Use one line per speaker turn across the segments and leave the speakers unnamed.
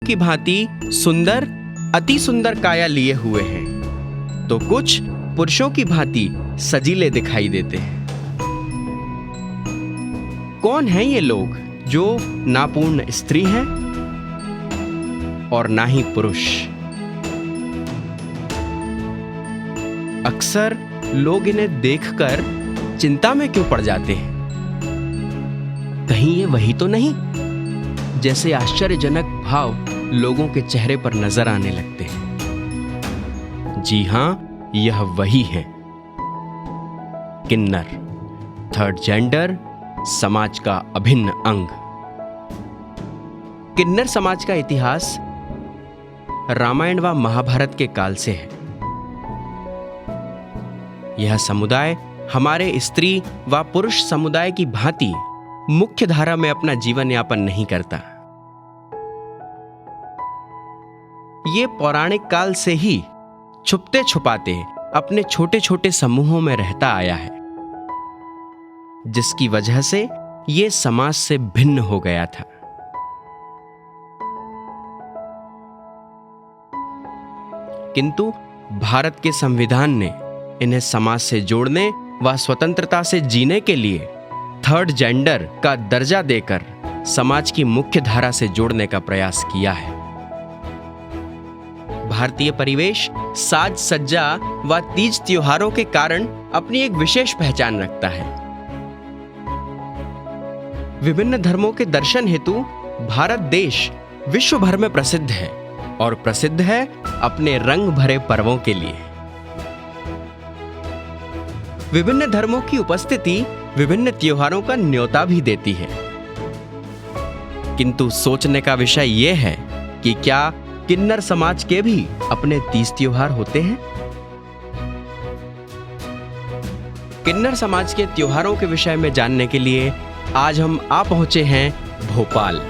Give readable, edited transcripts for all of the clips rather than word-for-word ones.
की भांति सुंदर, अति सुंदर काया लिए हुए हैं, तो कुछ पुरुषों की भांति सजीले दिखाई देते हैं। कौन हैं ये लोग जो ना पूर्ण स्त्री हैं और ना ही पुरुष? अक्सर लोग इन्हें देखकर चिंता में क्यों पड़ जाते हैं? कहीं ये वही तो नहीं? जैसे आश्चर्यजनक भाव लोगों के चेहरे पर नजर आने लगते हैं। जी हां, यह वही है, किन्नर, थर्ड जेंडर, समाज का अभिन्न अंग। किन्नर समाज का इतिहास रामायण व महाभारत के काल से है। यह समुदाय हमारे स्त्री व पुरुष समुदाय की भांति मुख्य धारा में अपना जीवन यापन नहीं करता। ये पौराणिक काल से ही छुपते छुपाते अपने छोटे छोटे समूहों में रहता आया है, जिसकी वजह से ये समाज से भिन्न हो गया था। किंतु भारत के संविधान ने इन्हें समाज से जोड़ने व स्वतंत्रता से जीने के लिए थर्ड जेंडर का दर्जा देकर समाज की मुख्य धारा से जोड़ने का प्रयास किया है। भारतीय परिवेश साज सज्जा व तीज त्योहारों के कारण अपनी एक विशेष पहचान रखता है। विभिन्न धर्मों के दर्शन हेतु भारत देश विश्व भर में प्रसिद्ध है और प्रसिद्ध है अपने रंग भरे पर्वों के लिए। विभिन्न धर्मों की उपस्थिति विभिन्न त्योहारों का न्योता भी देती है। किंतु सोचने का विषय यह है कि क्या किन्नर समाज के भी अपने तीज त्योहार होते हैं? किन्नर समाज के त्योहारों के विषय में जानने के लिए आज हम आ पहुंचे हैं भोपाल।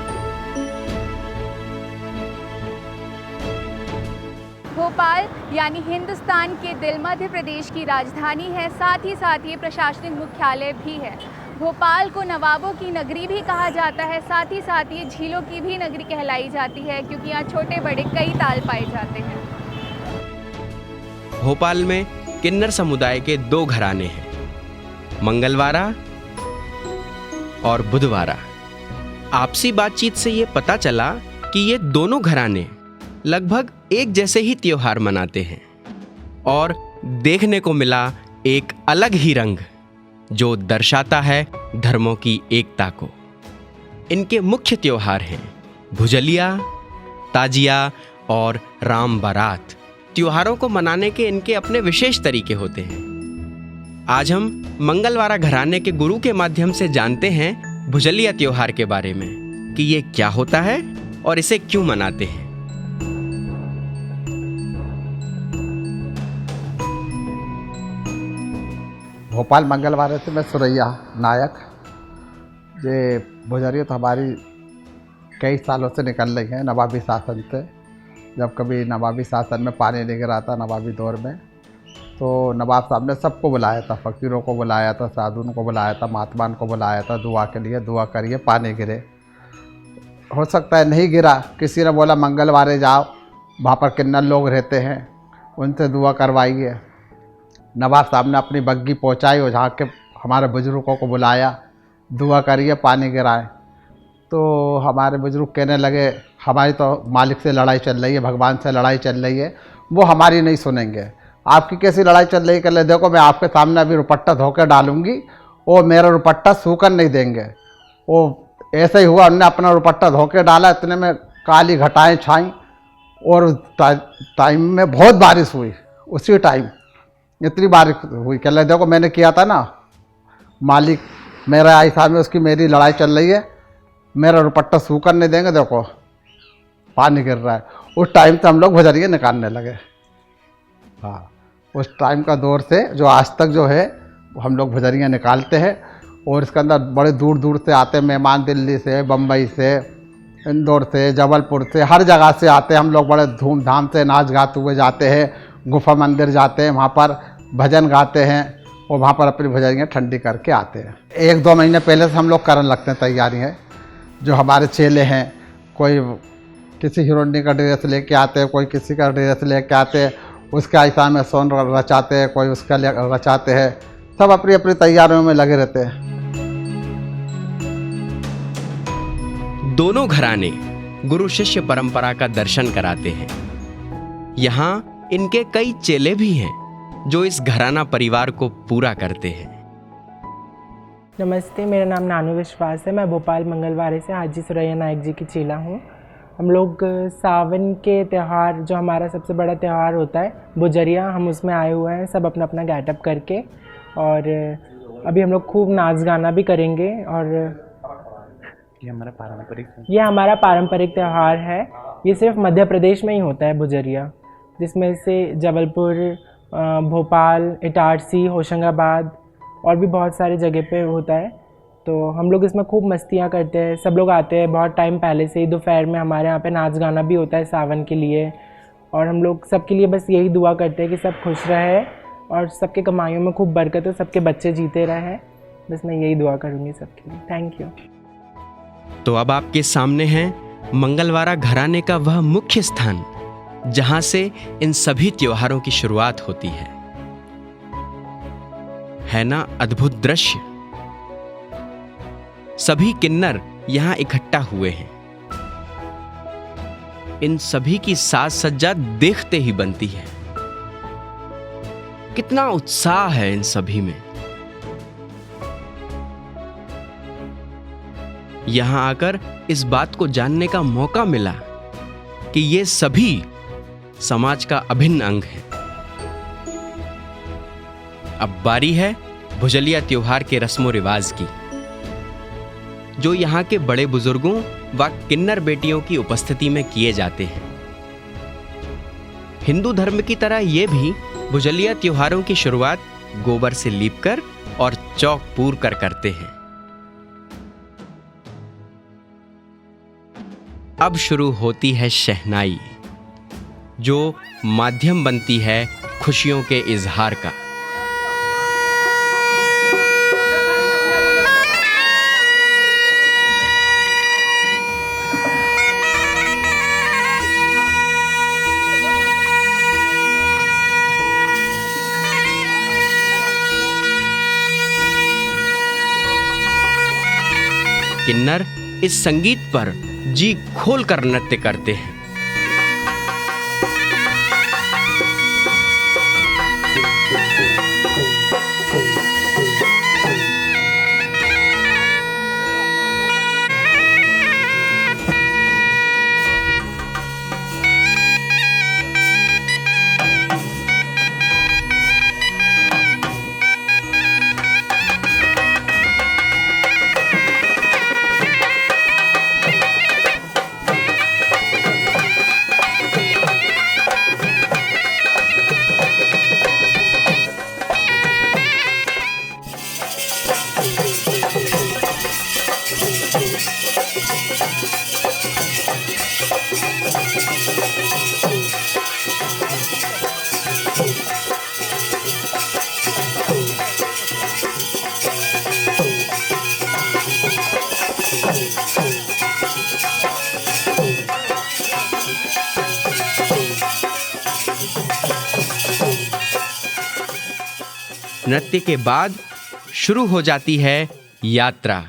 भोपाल यानी हिंदुस्तान के दिल मध्य प्रदेश की राजधानी है, साथ ही ये प्रशासनिक मुख्यालय भी है। भोपाल को नवाबों की नगरी भी कहा जाता है, साथ ही ये झीलों की भी नगरी कहलाई जाती है, क्योंकि यहाँ छोटे बड़े कई ताल पाए जाते हैं।
भोपाल में किन्नर समुदाय के दो घराने हैं, मंगलवारा और बुधवारा। आपसी बातचीत से ये पता चला कि ये दोनों घराने लगभग एक जैसे ही त्योहार मनाते हैं और देखने को मिला एक अलग ही रंग जो दर्शाता है धर्मों की एकता को। इनके मुख्य त्योहार हैं भुजलिया, ताजिया और राम बारात। त्योहारों को मनाने के इनके अपने विशेष तरीके होते हैं। आज हम मंगलवारा घराने के गुरु के माध्यम से जानते हैं भुजलिया त्योहार के बारे में कि ये क्या होता है और इसे क्यों मनाते हैं।
भोपाल मंगलवार से मैं सुरैया नायक। ये भुजरिया तो हमारी कई सालों से निकल रही है नवाबी शासन से। जब कभी नवाबी शासन में पानी नहीं गिरा था, नवाबी दौर में, तो नवाब साहब ने सबको बुलाया था, फ़कीरों को बुलाया था, साधुओं को बुलाया था, महात्मान को बुलाया था दुआ के लिए, दुआ करिए पानी गिरे। हो सकता है नहीं गिरा, किसी ने बोला मंगलवारे जाओ, वहाँ पर किन्नर लोग रहते हैं, उनसे दुआ करवाइए। नवाब साहब ने अपनी बग्गी पहुंचाई और जहाँ के हमारे बुजुर्गों को बुलाया, दुआ करिए पानी गिराए। तो हमारे बुजुर्ग कहने लगे हमारी तो मालिक से लड़ाई चल रही है, भगवान से लड़ाई चल रही है, वो हमारी नहीं सुनेंगे। आपकी कैसी लड़ाई चल रही है? कह ले देखो मैं आपके सामने अभी रुपट्टा धोकर डालूंगी, वो मेरा रुपट्टा सूखन नहीं देंगे। वो ऐसा ही हुआ, उन्होंने अपना रुपट्टा धोके डाला, इतने में काली घटाएँ छाई और टाइम में बहुत बारिश हुई। उसी टाइम इतनी बारिश हुई, कह ले देखो मैंने किया था ना, मालिक मेरा आई सामने, उसकी मेरी लड़ाई चल रही है, मेरा रुपट्टा सूखन नहीं देंगे, देखो पानी गिर रहा है। उस टाइम से हम लोग भुजरिया निकालने लगे। हाँ, उस टाइम का दौर से जो आज तक जो है हम लोग भुजरिया निकालते हैं। और इसके अंदर बड़े दूर दूर से आते हैं मेहमान, दिल्ली से, बम्बई से, इंदौर से, जबलपुर से, हर जगह से आते हैं। हम लोग बड़े धूमधाम से नाच गाते हुए जाते हैं, गुफा मंदिर जाते हैं, वहाँ पर भजन गाते हैं और वहाँ पर अपनी भुजरियाँ ठंडी करके आते हैं। 1-2 महीने पहले से हम लोग करने लगते हैं तैयारियाँ। जो हमारे चेले हैं, कोई किसी हीरोइनी का ड्रेस लेके आते हैं, कोई किसी का ड्रेस लेके आते हैं, उसके ऐसा में सोन रचाते हैं, कोई उसका रचाते हैं। सब अपनी अपनी तैयारियों में लगे रहते हैं।
दोनों घराने गुरु शिष्य परंपरा का दर्शन कराते हैं। यहाँ इनके कई चेले भी हैं जो इस घराना परिवार को पूरा करते हैं।
नमस्ते, मेरा नाम नानू विश्वास है। मैं भोपाल मंगलवारे से हाजी सुरैया नायक जी की चेला हूँ। हम लोग सावन के त्यौहार, जो हमारा सबसे बड़ा त्यौहार होता है बुजरिया, हम उसमें आए हुए हैं सब अपना अपना गेटअप करके। और अभी हम लोग खूब नाच गाना भी करेंगे। और ये हमारा पारंपरिक त्यौहार है। ये सिर्फ मध्य प्रदेश में ही होता है बुजरिया, जिसमें से जबलपुर, भोपाल, इटारसी, होशंगाबाद और भी बहुत सारी जगह पे होता है। तो हम लोग इसमें खूब मस्तियाँ करते हैं। सब लोग आते हैं बहुत टाइम पहले से ही। दोपहर में हमारे यहाँ पे नाच गाना भी होता है सावन के लिए। और हम लोग सबके लिए बस यही दुआ करते हैं कि सब खुश रहे और सबके कमाइयों में खूब बरकत हो, सबके बच्चे जीते रहें। बस मैं यही दुआ करूँगी सबके लिए। Thank you.
तो अब आपके सामने है मंगलवारा घराने का वह मुख्य स्थान जहां से इन सभी त्योहारों की शुरुआत होती है ना अद्भुत दृश्य। सभी किन्नर यहां इकट्ठा हुए हैं। इन सभी की साज सज्जा देखते ही बनती है। कितना उत्साह है इन सभी में। यहां आकर इस बात को जानने का मौका मिला कि ये सभी समाज का अभिन्न अंग है। अब बारी है भुजलिया त्योहार के रस्मों रिवाज की, जो यहाँ के बड़े बुजुर्गों व किन्नर बेटियों की उपस्थिति में किए जाते हैं। हिंदू धर्म की तरह ये भी भुजलिया त्योहारों की शुरुआत गोबर से लीपकर और चौक पूर कर करते हैं। अब शुरू होती है शहनाई, जो माध्यम बनती है खुशियों के इजहार का। किन्नर इस संगीत पर जी खोल कर नृत्य करते हैं। नृत्य के बाद शुरू हो जाती है यात्रा।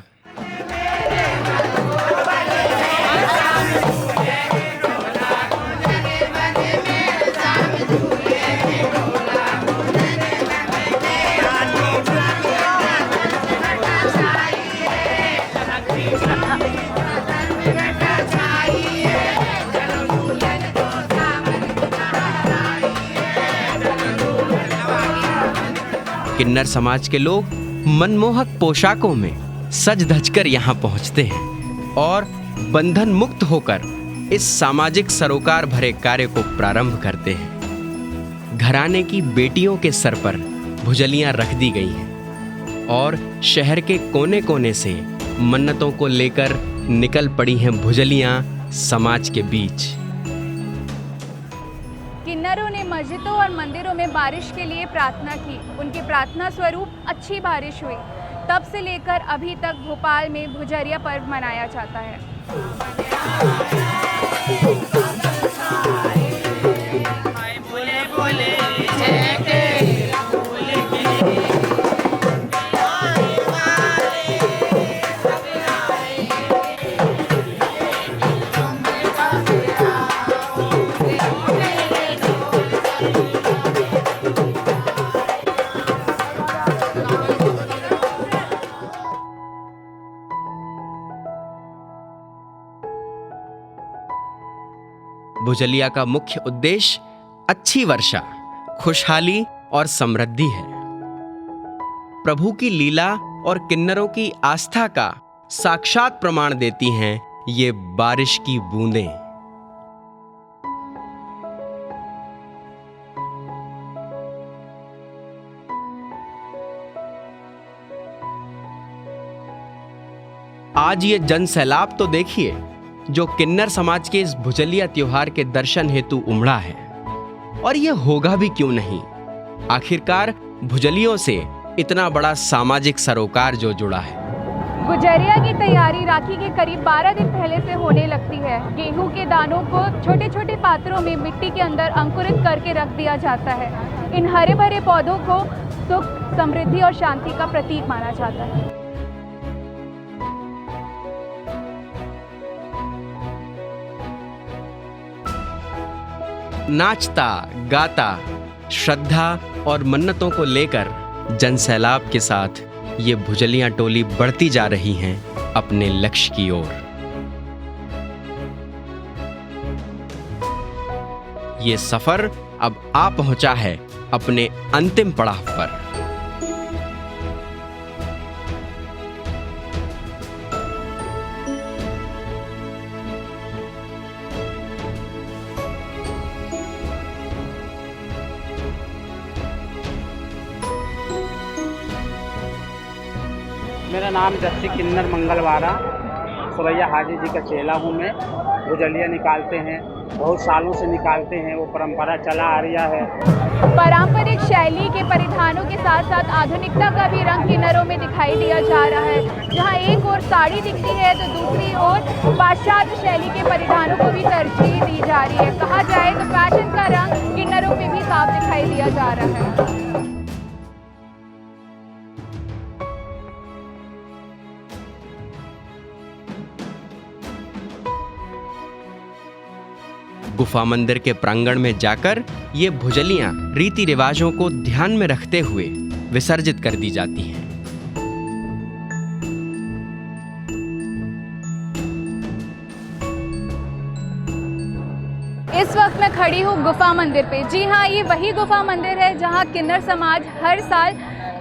किन्नर समाज के लोग मनमोहक पोशाकों में सज धज कर यहाँ पहुँचते हैं और बंधन मुक्त होकर इस सामाजिक सरोकार भरे कार्य को प्रारंभ करते हैं। घराने की बेटियों के सर पर भुजलियाँ रख दी गई हैं और शहर के कोने कोने से मन्नतों को लेकर निकल पड़ी हैं भुजलियाँ समाज के बीच।
किन्नरों ने मस्जिदों और मंदिरों में बारिश के लिए प्रार्थना की। उनकी प्रार्थना स्वरूप अच्छी बारिश हुई। तब से लेकर अभी तक भोपाल में भुजरिया पर्व मनाया जाता है।
भुजलिया का मुख्य उद्देश्य अच्छी वर्षा, खुशहाली और समृद्धि है। प्रभु की लीला और किन्नरों की आस्था का साक्षात प्रमाण देती हैं ये बारिश की बूंदें। आज ये जन सैलाब तो देखिए जो किन्नर समाज के इस भुजलिया त्योहार के दर्शन हेतु उमड़ा है। और ये होगा भी क्यों नहीं, आखिरकार भुजलियों से इतना बड़ा सामाजिक सरोकार जो जुड़ा है।
गुजरिया की तैयारी राखी के करीब 12 दिन पहले से होने लगती है। गेहूं के दानों को छोटे छोटे पात्रों में मिट्टी के अंदर अंकुरित करके रख दिया जाता है। इन हरे भरे पौधों को सुख, समृद्धि और शांति का प्रतीक माना जाता है।
नाचता गाता श्रद्धा और मन्नतों को लेकर जन सैलाब के साथ ये भुजलियां टोली बढ़ती जा रही हैं अपने लक्ष्य की ओर। ये सफर अब आ पहुंचा है अपने अंतिम पड़ाव पर।
मेरा नाम जस्सी किन्नर मंगलवारा, सुरैया हाजी जी का चेला हूँ मैं। भुजलिया निकालते हैं, बहुत सालों से निकालते हैं, वो परंपरा चला आ रहा है।
पारंपरिक शैली के परिधानों के साथ साथ आधुनिकता का भी रंग किन्नरों में दिखाई दिया जा रहा है। जहाँ एक ओर साड़ी दिखती है तो दूसरी ओर पाश्चात्य शैली के परिधानों को भी तरजीह दी जा रही है। कहा जाए तो फैशन का रंग किन्नरों में भी साफ दिखाई दिया जा रहा है।
गुफा मंदिर के प्रांगण में जाकर ये भुजलियां रीति रिवाजों को ध्यान में रखते हुए विसर्जित कर दी जाती हैं।
इस वक्त मैं खड़ी हूँ गुफा मंदिर पे। जी हाँ, ये वही गुफा मंदिर है जहाँ किन्नर समाज हर साल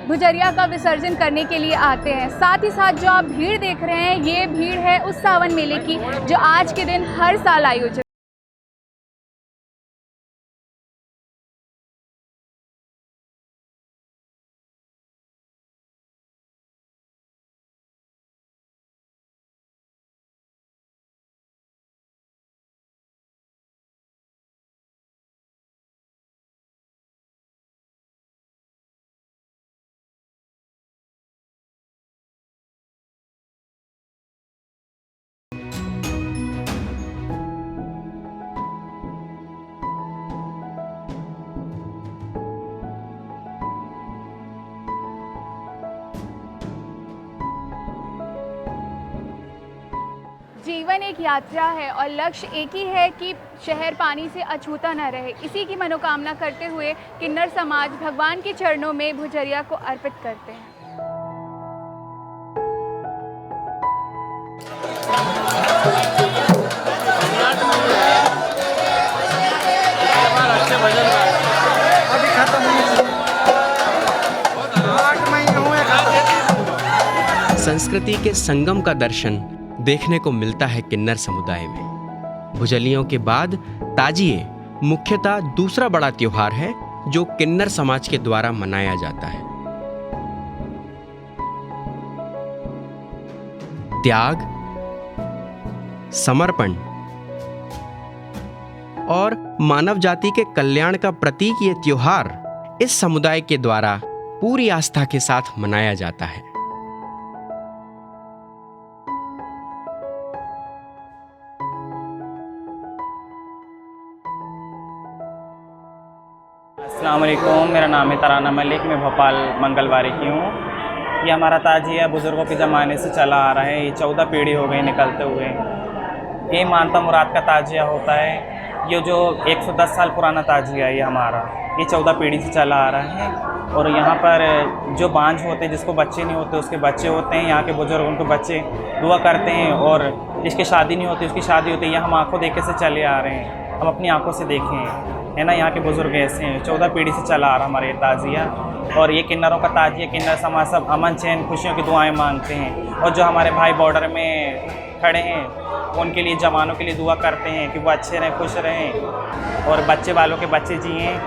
भुजरिया का विसर्जन करने के लिए आते हैं। साथ ही साथ जो आप भीड़ देख रहे हैं, ये भीड़ है उस सावन मेले की जो आज के दिन हर साल आयोजित। जीवन एक यात्रा है और लक्ष्य एक ही है कि शहर पानी से अछूता न रहे। इसी की मनोकामना करते हुए किन्नर समाज भगवान के चरणों में भुजरिया को अर्पित करते हैं।
संस्कृति के संगम का दर्शन देखने को मिलता है किन्नर समुदाय में। भुजलियों के बाद ताजिए मुख्यतः दूसरा बड़ा त्योहार है जो किन्नर समाज के द्वारा मनाया जाता है। त्याग, समर्पण और मानव जाति के कल्याण का प्रतीक ये त्योहार इस समुदाय के द्वारा पूरी आस्था के साथ मनाया जाता है।
अस्सलाम वालेकुम, मेरा नाम है तराना मलिक, मैं भोपाल मंगलवारी की हूँ। ये हमारा ताजिया बुज़ुर्गों के ज़माने से चला आ रहा है। ये 14 पीढ़ी हो गई निकलते हुए। ये मानता मुराद का ताजिया होता है। ये जो 110 साल पुराना ताजिया है ये हमारा, ये 14 पीढ़ी से चला आ रहा है। और यहाँ पर जो बांझ होते हैं, जिसको बच्चे नहीं होते उसके बच्चे होते हैं। यहाँ के बुज़ुर्ग उनके बच्चे दुआ करते हैं और जिसकी शादी नहीं होती उसकी शादी होती है। ये हम आंखों देखे से चले आ रहे हैं। हम अपनी आंखों से देखे हैं, है ना। यहाँ के बुज़ुर्ग ऐसे हैं, 14 पीढ़ी से चला आ रहा हमारा ये ताज़िया। और ये किन्नरों का ताज़िया, किन्नर समाज सब अमन चैन खुशियों की दुआएं मांगते हैं। और जो हमारे भाई बॉर्डर में खड़े हैं उनके लिए, जवानों के लिए दुआ करते हैं कि वो अच्छे रहें, खुश रहें और बच्चे वालों के बच्चे जिएँ।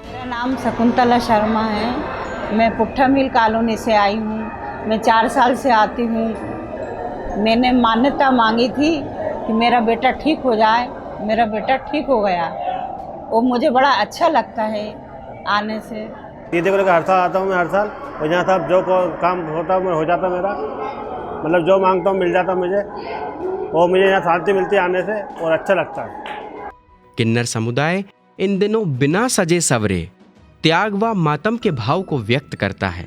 मेरा नाम शकुंतला शर्मा है। मैं पुट्ठा मिल कॉलोनी से आई हूँ। मैं 4 साल से आती हूँ। मैंने मान्यता मांगी थी कि मेरा बेटा ठीक हो जाए। मेरा बेटा ठीक हो गया। वो मुझे बड़ा अच्छा लगता है आने से।
दीदी को लेकर हर साल आता हूँ मैं, हर साल। और यहाँ साहब जो काम होता है हो जाता मेरा, मतलब जो मांगता हूँ मिल जाता मुझे। और मुझे यहाँ शांति मिलती है आने से और अच्छा लगता है।
किन्नर समुदाय इन दिनों बिना सजे सवरे त्याग व मातम के भाव को व्यक्त करता है।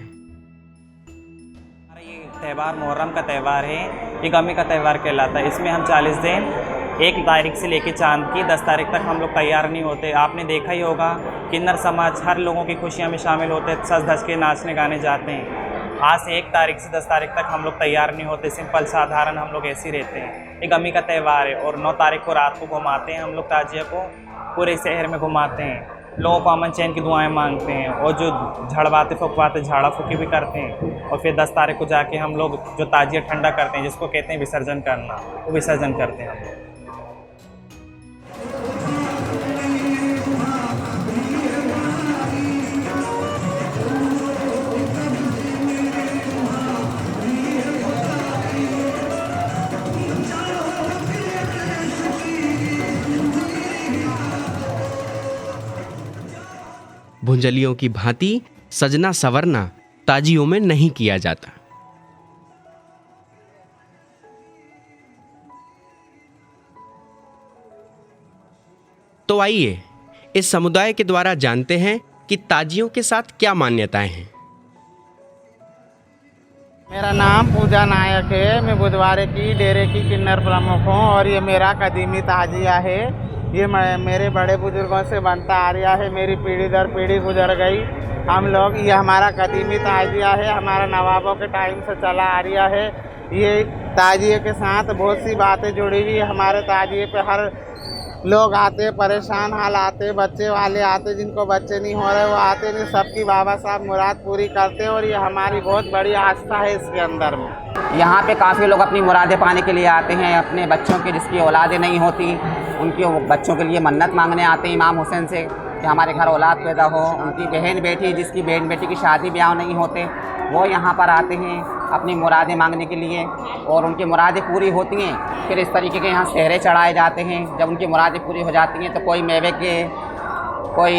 ये त्यौहार मुहर्रम का त्यौहार है, ये गमी का त्यौहार कहलाता है। इसमें हम 40 दिन 1 तारीख से लेकर चांद की 10 तारीख तक हम लोग तैयार नहीं होते। आपने देखा ही होगा, किन्नर समाज हर लोगों की खुशियाँ में शामिल होते हैं, सज धज के नाचने गाने जाते हैं। आज से 1 तारीख से 10 तारीख तक हम लोग तैयार नहीं होते, सिंपल साधारण हम लोग ऐसे ही रहते हैं। ये गमी का त्यौहार है। और 9 तारीख को रात को घुमाते हैं हम लोग ताजिया को, पूरे शहर में घुमाते हैं, लोगों को अमन चैन की दुआएं मांगते हैं। और जो झड़वाते फुकवाते झाड़ा फूकी भी करते हैं। और फिर 10 तारीख को जाके हम लोग जो ताजिया ठंडा करते हैं, जिसको कहते हैं विसर्जन करना, वो विसर्जन करते हैं हम लोग।
भुंजलियों की भांति सजना संवरना ताजियों में नहीं किया जाता। तो आइए इस समुदाय के द्वारा जानते हैं कि ताजियों के साथ क्या मान्यताएं हैं।
मेरा नाम पूजा नायक है। मैं बुधवारे की डेरे की किन्नर प्रमुख हूँ और ये मेरा कदीमी ताजिया है। ये मेरे बड़े बुजुर्गों से बनता आ रहा है, मेरी पीढ़ी दर पीढ़ी गुजर गई। हम लोग, ये हमारा कदीमी ताजिया है, हमारा नवाबों के टाइम से चला आ रहा है। ये ताजिए के साथ बहुत सी बातें जुड़ी हुई। हमारे ताजिए पे हर लोग आते, परेशान हाल आते, बच्चे वाले आते, जिनको बच्चे नहीं हो रहे वो आते नहीं, सबकी बाबा साहब मुराद पूरी करते हैं। और ये हमारी बहुत बड़ी आस्था है इसके अंदर में।
यहाँ पे काफ़ी लोग अपनी मुरादें पाने के लिए आते हैं। अपने बच्चों के जिसकी औलादें नहीं होती, उनके बच्चों के लिए मन्नत मांगने आते हैं इमाम हुसैन से कि हमारे घर औलाद पैदा हो। उनकी बहन बेटी, जिसकी बहन बेटी की शादी ब्याह नहीं होते, वो यहाँ पर आते हैं अपनी मुरादें मांगने के लिए। और उनकी मुरादें पूरी होती हैं, फिर इस तरीके के यहाँ सेहरे चढ़ाए जाते हैं। जब उनकी मुरादें पूरी हो जाती हैं तो कोई मेवे के, कोई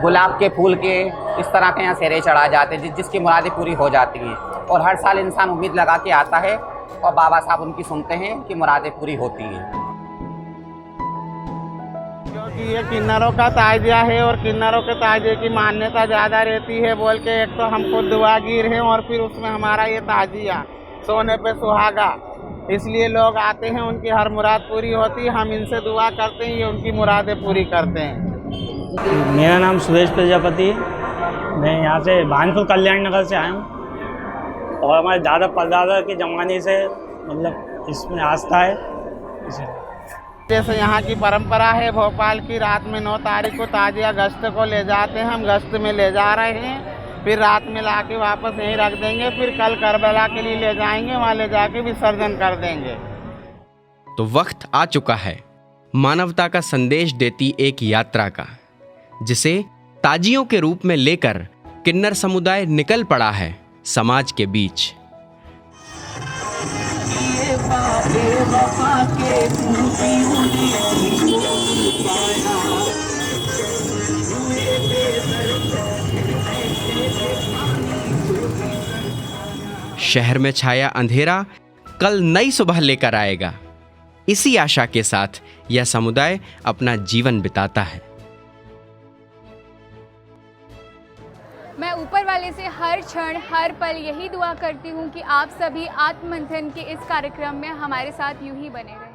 गुलाब के फूल के, इस तरह के यहाँ सेहरे चढ़ाए जाते हैं जिसकी मुरादें पूरी हो जाती हैं। और हर साल इंसान उम्मीद लगा के आता है और बाबा साहब उनकी सुनते हैं कि मुरादें पूरी होती हैं।
क्योंकि ये किन्नरों का ताजिया है और किन्नरों के ताजिए की मान्यता ज़्यादा रहती है बोल के। एक तो हम खुद दुआगीर हैं और फिर उसमें हमारा ये ताजिया सोने पे सुहागा, इसलिए लोग आते हैं, उनकी हर मुराद पूरी होती है। हम इनसे दुआ करते हैं, ये उनकी मुरादें पूरी करते हैं।
मेरा नाम सुरेश प्रजापति, मैं यहाँ से भानपुर कल्याण नगर से आया हूँ। और हमारे दादा परदादा के ज़माने से मतलब इसमें आस्था है।
जैसे यहाँ की परंपरा है, भोपाल की रात में 9 तारीख को ताजिया गश्त को ले जाते हैं। हम गश्त में ले जा रहे हैं, फिर रात में लाके वापस यहीं रख देंगे, फिर कल करबला के लिए ले जाएंगे, वहाँ ले जाके विसर्जन कर देंगे।
तो वक्त आ चुका है मानवता का संदेश देती एक यात्रा का, जिसे ताजियों के रूप में लेकर किन्नर समुदाय निकल पड़ा है समाज के बीच। शहर में छाया अंधेरा कल नई सुबह लेकर आएगा। इसी आशा के साथ यह समुदाय अपना जीवन बिताता है।
मैं ऊपर वाले से हर क्षण हर पल यही दुआ करती हूँ कि आप सभी आत्ममंथन के इस कार्यक्रम में हमारे साथ यूं ही बने रहें।